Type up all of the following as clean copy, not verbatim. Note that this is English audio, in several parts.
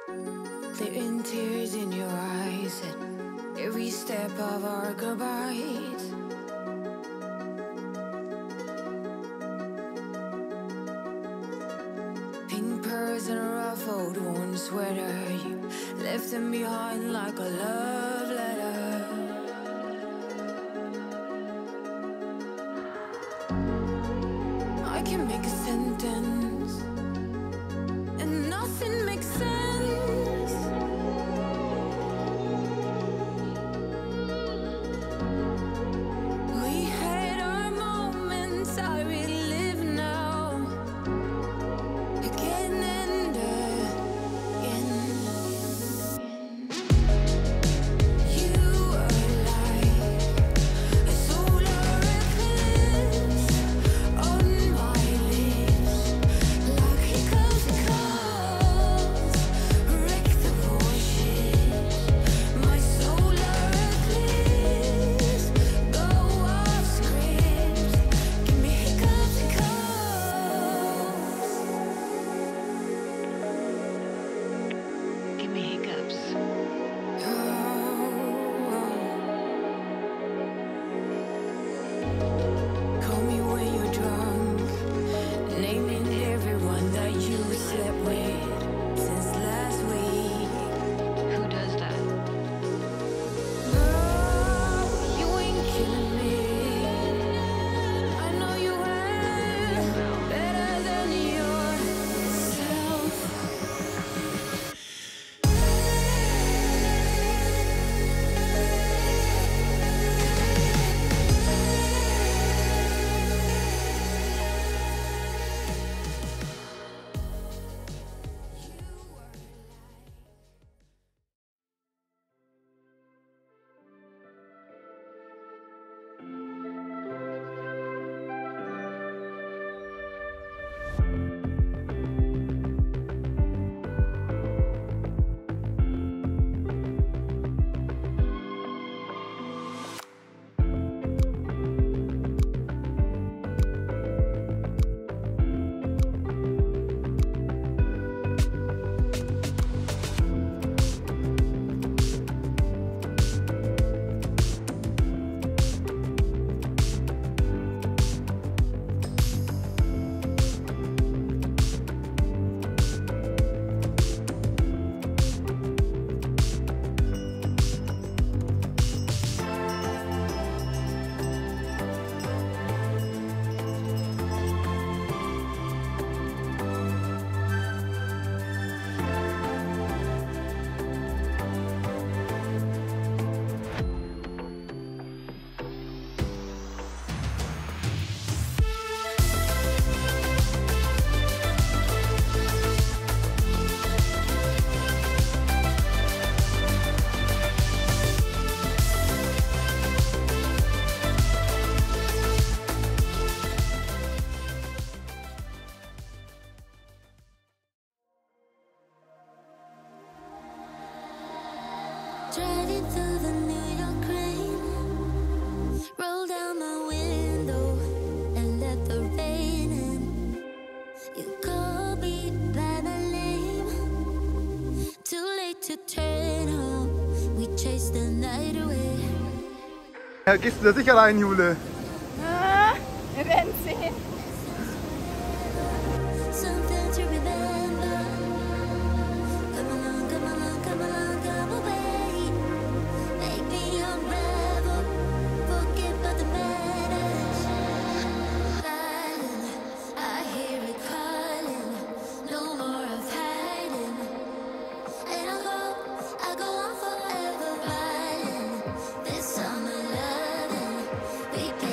Clearing tears in your eyes at every step of our goodbyes. Pink pearls and a ruffled worn sweater, you left them behind like a love letter. I can make a sentence and nothing makes sense. We had our moments, I relive now, again and again. You were like a solar eclipse on my lips, like hiccups and calls, wreck the bullshit. My solar eclipse, go off script, give me hiccups and calls. Give me hiccups. Call me when you're drunk, naming everyone that you slept with since last week. Who does that? Girl, you ain't killing me. I know you are better than yourself. Driving through the New York rain, roll down my window and let the rain in. You call me by my name, too late to turn home. We chase the night away. Ja, gehst du da sicher rein, Jule? Ah, wir werden sehen. Something to remember. Come along, come along, come along, come away. Make me unravel. Forget about the matters. Silent, I hear it calling. No more of hiding. And I'll go on forever riding. This summer loving, we can.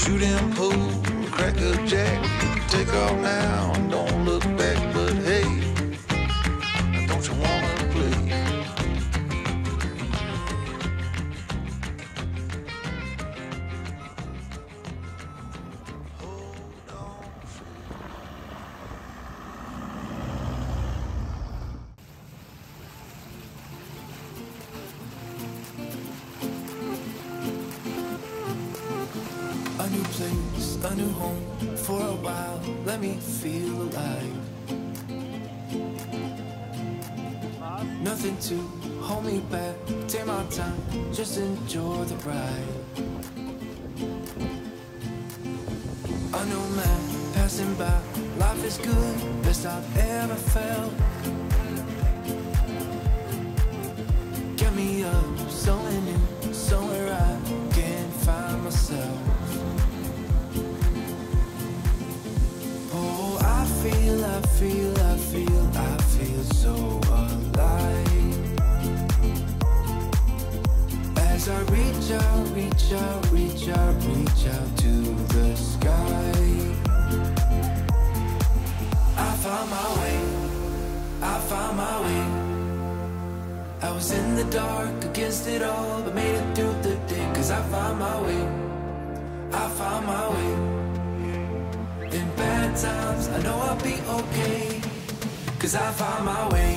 shooting pool, crack a jack, take off now, don't look back, but hey, don't you wanna play? A new place, a new home, for a while, let me feel alive. Nothing to hold me back, take my time, just enjoy the ride. A new man passing by, life is good, best I've ever felt. Get me up, somewhere new, somewhere I can find myself. I feel so alive. As I reach out to the sky. I found my way. I was in the dark against it all, but made it through the day. Cause I found my way. In bad times, I know I'll be okay. Cause I found my way.